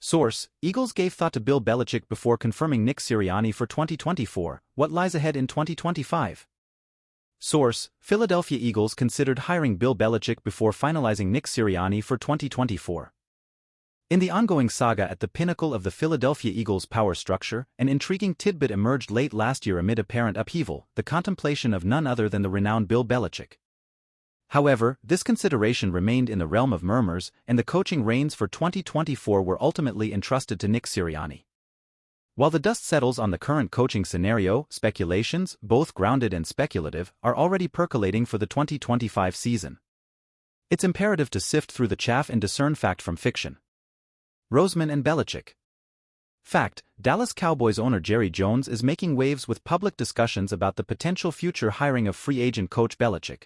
Source: Eagles gave thought to Bill Belichick before confirming Nick Sirianni for 2024. What lies ahead in 2025? Source: Philadelphia Eagles considered hiring Bill Belichick before finalizing Nick Sirianni for 2024. In the ongoing saga at the pinnacle of the Philadelphia Eagles' power structure, an intriguing tidbit emerged late last year amid apparent upheaval, the contemplation of none other than the renowned Bill Belichick. However, this consideration remained in the realm of murmurs, and the coaching reins for 2024 were ultimately entrusted to Nick Sirianni. While the dust settles on the current coaching scenario, speculations, both grounded and speculative, are already percolating for the 2025 season. It's imperative to sift through the chaff and discern fact from fiction. Roseman and Belichick. Fact: Dallas Cowboys owner Jerry Jones is making waves with public discussions about the potential future hiring of free agent coach Belichick.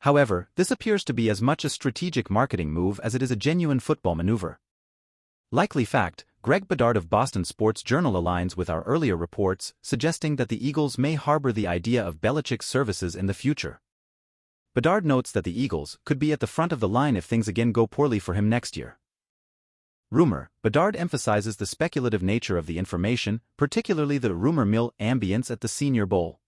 However, this appears to be as much a strategic marketing move as it is a genuine football maneuver. Likely fact: Greg Bedard of Boston Sports Journal aligns with our earlier reports, suggesting that the Eagles may harbor the idea of Belichick's services in the future. Bedard notes that the Eagles could be at the front of the line if things again go poorly for him next year. Rumor: Bedard emphasizes the speculative nature of the information, particularly the rumor mill ambience at the Senior Bowl.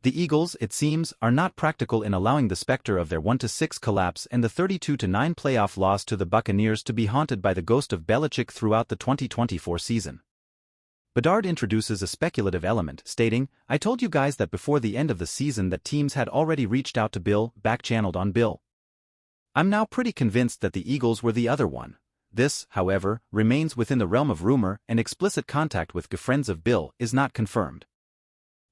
The Eagles, it seems, are not practical in allowing the specter of their 1-6 collapse and the 32-9 playoff loss to the Buccaneers to be haunted by the ghost of Belichick throughout the 2024 season. Bedard introduces a speculative element, stating, "I told you guys that before the end of the season that teams had already reached out to Bill, back-channeled on Bill. I'm now pretty convinced that the Eagles were the other one." This, however, remains within the realm of rumor, and explicit contact with friends of Bill is not confirmed.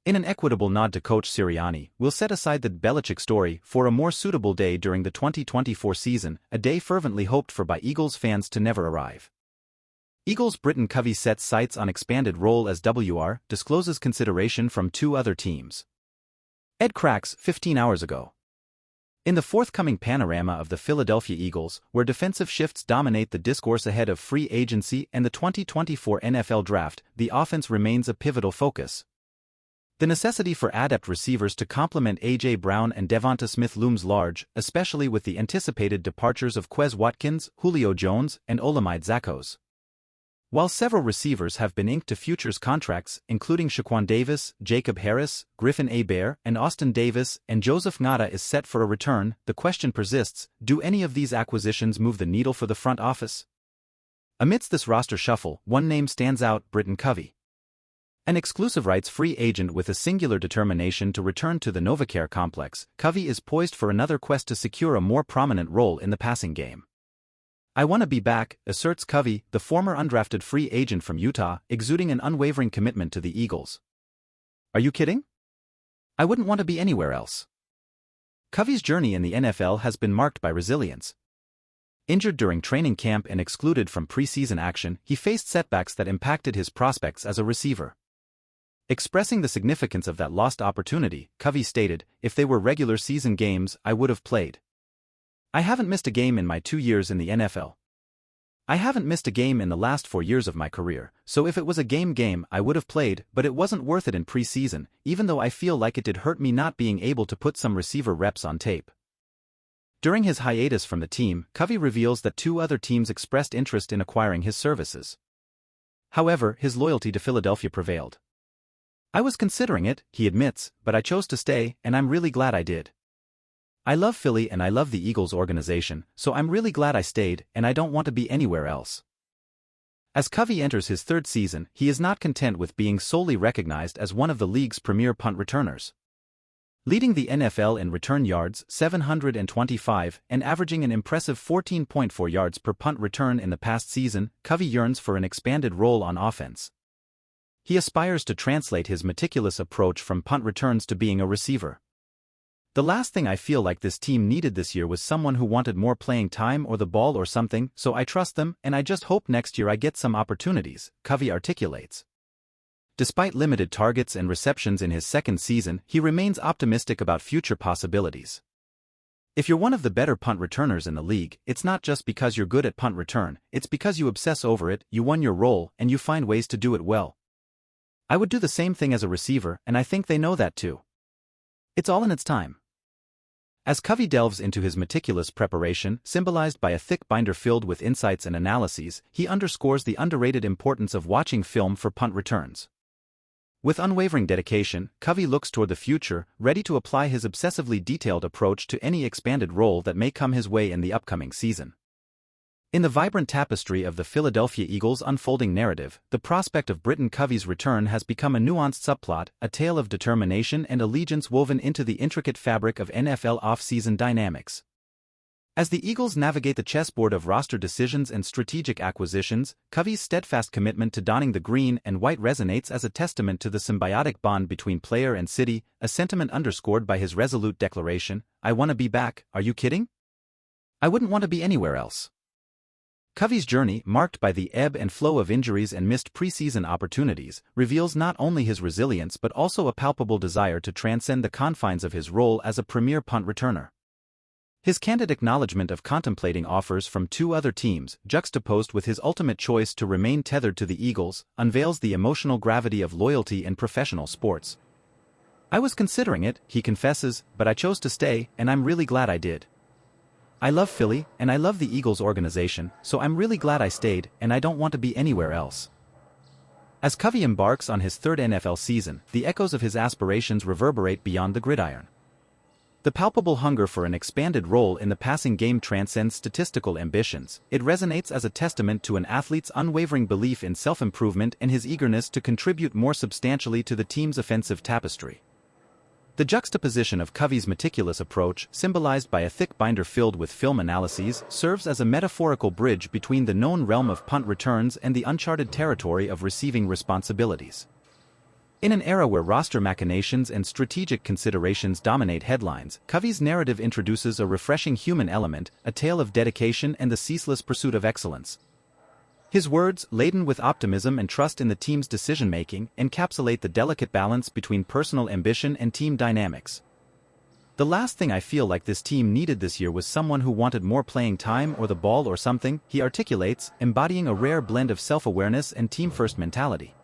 In an equitable nod to Coach Sirianni, we'll set aside the Belichick story for a more suitable day during the 2024 season, a day fervently hoped for by Eagles fans to never arrive. Eagles Britton Covey sets sights on expanded role as WR, discloses consideration from two other teams. Ed cracks 15 hours ago. In the forthcoming panorama of the Philadelphia Eagles, where defensive shifts dominate the discourse ahead of free agency and the 2024 NFL Draft, the offense remains a pivotal focus. The necessity for adept receivers to complement A.J. Brown and Devonta Smith looms large, especially with the anticipated departures of Quez Watkins, Julio Jones, and Olamide Zaccheaus. While several receivers have been inked to futures contracts, including Shaquan Davis, Jacob Harris, Griffin Hebert, and Austin Davis, and Joseph Ngata is set for a return, the question persists: do any of these acquisitions move the needle for the front office? Amidst this roster shuffle, one name stands out: Britton Covey. An exclusive rights free agent with a singular determination to return to the NovaCare complex, Covey is poised for another quest to secure a more prominent role in the passing game. "I want to be back," asserts Covey, the former undrafted free agent from Utah, exuding an unwavering commitment to the Eagles. "Are you kidding? I wouldn't want to be anywhere else." Covey's journey in the NFL has been marked by resilience. Injured during training camp and excluded from preseason action, he faced setbacks that impacted his prospects as a receiver. Expressing the significance of that lost opportunity, Covey stated, "If they were regular season games, I would have played. I haven't missed a game in my 2 years in the NFL. I haven't missed a game in the last 4 years of my career, so if it was a game, I would have played, but it wasn't worth it in preseason, even though I feel like it did hurt me not being able to put some receiver reps on tape." During his hiatus from the team, Covey reveals that 2 other teams expressed interest in acquiring his services. However, his loyalty to Philadelphia prevailed. "I was considering it," he admits, "but I chose to stay, and I'm really glad I did. I love Philly and I love the Eagles organization, so I'm really glad I stayed, and I don't want to be anywhere else." As Covey enters his 3rd season, he is not content with being solely recognized as one of the league's premier punt returners. Leading the NFL in return yards, 725, and averaging an impressive 14.4 yards per punt return in the past season, Covey yearns for an expanded role on offense. He aspires to translate his meticulous approach from punt returns to being a receiver. "The last thing I feel like this team needed this year was someone who wanted more playing time or the ball or something, so I trust them, and I just hope next year I get some opportunities," Covey articulates. Despite limited targets and receptions in his 2nd season, he remains optimistic about future possibilities. "If you're one of the better punt returners in the league, it's not just because you're good at punt return, it's because you obsess over it, you won your role, and you find ways to do it well. I would do the same thing as a receiver, and I think they know that too. It's all in its time." As Covey delves into his meticulous preparation, symbolized by a thick binder filled with insights and analyses, he underscores the underrated importance of watching film for punt returns. With unwavering dedication, Covey looks toward the future, ready to apply his obsessively detailed approach to any expanded role that may come his way in the upcoming season. In the vibrant tapestry of the Philadelphia Eagles' unfolding narrative, the prospect of Britton Covey's return has become a nuanced subplot, a tale of determination and allegiance woven into the intricate fabric of NFL off-season dynamics. As the Eagles navigate the chessboard of roster decisions and strategic acquisitions, Covey's steadfast commitment to donning the green and white resonates as a testament to the symbiotic bond between player and city, a sentiment underscored by his resolute declaration, "I want to be back, are you kidding? I wouldn't want to be anywhere else." Covey's journey, marked by the ebb and flow of injuries and missed preseason opportunities, reveals not only his resilience but also a palpable desire to transcend the confines of his role as a premier punt returner. His candid acknowledgement of contemplating offers from two other teams, juxtaposed with his ultimate choice to remain tethered to the Eagles, unveils the emotional gravity of loyalty in professional sports. "I was considering it," he confesses, "but I chose to stay, and I'm really glad I did. I love Philly, and I love the Eagles organization, so I'm really glad I stayed, and I don't want to be anywhere else." As Covey embarks on his third NFL season, the echoes of his aspirations reverberate beyond the gridiron. The palpable hunger for an expanded role in the passing game transcends statistical ambitions. It resonates as a testament to an athlete's unwavering belief in self-improvement and his eagerness to contribute more substantially to the team's offensive tapestry. The juxtaposition of Covey's meticulous approach, symbolized by a thick binder filled with film analyses, serves as a metaphorical bridge between the known realm of punt returns and the uncharted territory of receiving responsibilities. In an era where roster machinations and strategic considerations dominate headlines, Covey's narrative introduces a refreshing human element, a tale of dedication and the ceaseless pursuit of excellence. His words, laden with optimism and trust in the team's decision-making, encapsulate the delicate balance between personal ambition and team dynamics. "The last thing I feel like this team needed this year was someone who wanted more playing time or the ball or something," he articulates, embodying a rare blend of self-awareness and team-first mentality.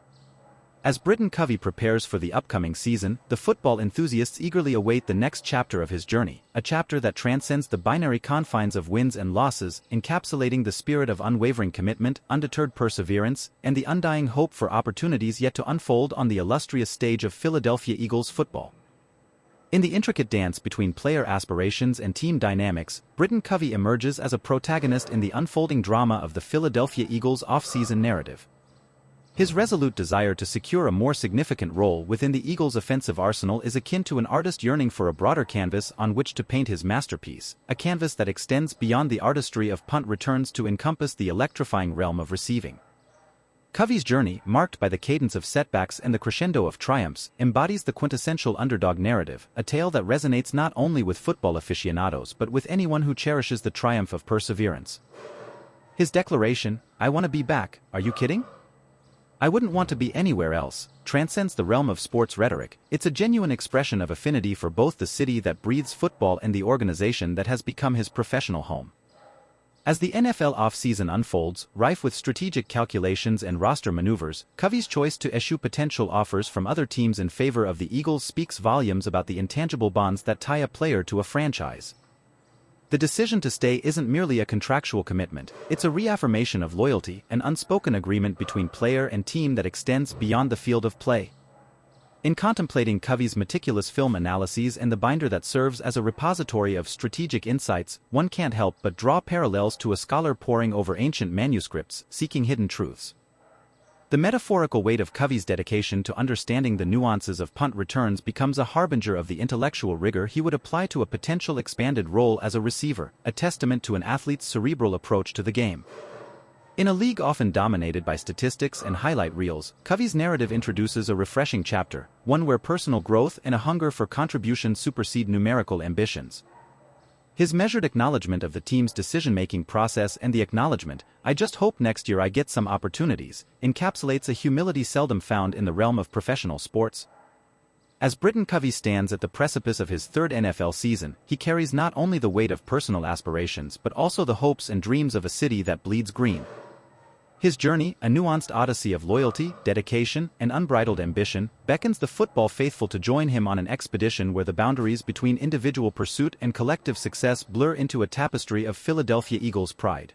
As Britton Covey prepares for the upcoming season, the football enthusiasts eagerly await the next chapter of his journey, a chapter that transcends the binary confines of wins and losses, encapsulating the spirit of unwavering commitment, undeterred perseverance, and the undying hope for opportunities yet to unfold on the illustrious stage of Philadelphia Eagles football. In the intricate dance between player aspirations and team dynamics, Britton Covey emerges as a protagonist in the unfolding drama of the Philadelphia Eagles off-season narrative. His resolute desire to secure a more significant role within the Eagles' offensive arsenal is akin to an artist yearning for a broader canvas on which to paint his masterpiece, a canvas that extends beyond the artistry of punt returns to encompass the electrifying realm of receiving. Covey's journey, marked by the cadence of setbacks and the crescendo of triumphs, embodies the quintessential underdog narrative, a tale that resonates not only with football aficionados but with anyone who cherishes the triumph of perseverance. His declaration, "I want to be back, are you kidding? I wouldn't want to be anywhere else," transcends the realm of sports rhetoric. It's a genuine expression of affinity for both the city that breathes football and the organization that has become his professional home. As the NFL offseason unfolds, rife with strategic calculations and roster maneuvers, Covey's choice to eschew potential offers from other teams in favor of the Eagles speaks volumes about the intangible bonds that tie a player to a franchise. The decision to stay isn't merely a contractual commitment, it's a reaffirmation of loyalty, an unspoken agreement between player and team that extends beyond the field of play. In contemplating Covey's meticulous film analyses and the binder that serves as a repository of strategic insights, one can't help but draw parallels to a scholar poring over ancient manuscripts, seeking hidden truths. The metaphorical weight of Covey's dedication to understanding the nuances of punt returns becomes a harbinger of the intellectual rigor he would apply to a potential expanded role as a receiver, a testament to an athlete's cerebral approach to the game. In a league often dominated by statistics and highlight reels, Covey's narrative introduces a refreshing chapter, one where personal growth and a hunger for contribution supersede numerical ambitions. His measured acknowledgement of the team's decision-making process and the acknowledgement, "I just hope next year I get some opportunities," encapsulates a humility seldom found in the realm of professional sports. As Britton Covey stands at the precipice of his third NFL season, he carries not only the weight of personal aspirations but also the hopes and dreams of a city that bleeds green. His journey, a nuanced odyssey of loyalty, dedication, and unbridled ambition, beckons the football faithful to join him on an expedition where the boundaries between individual pursuit and collective success blur into a tapestry of Philadelphia Eagles pride.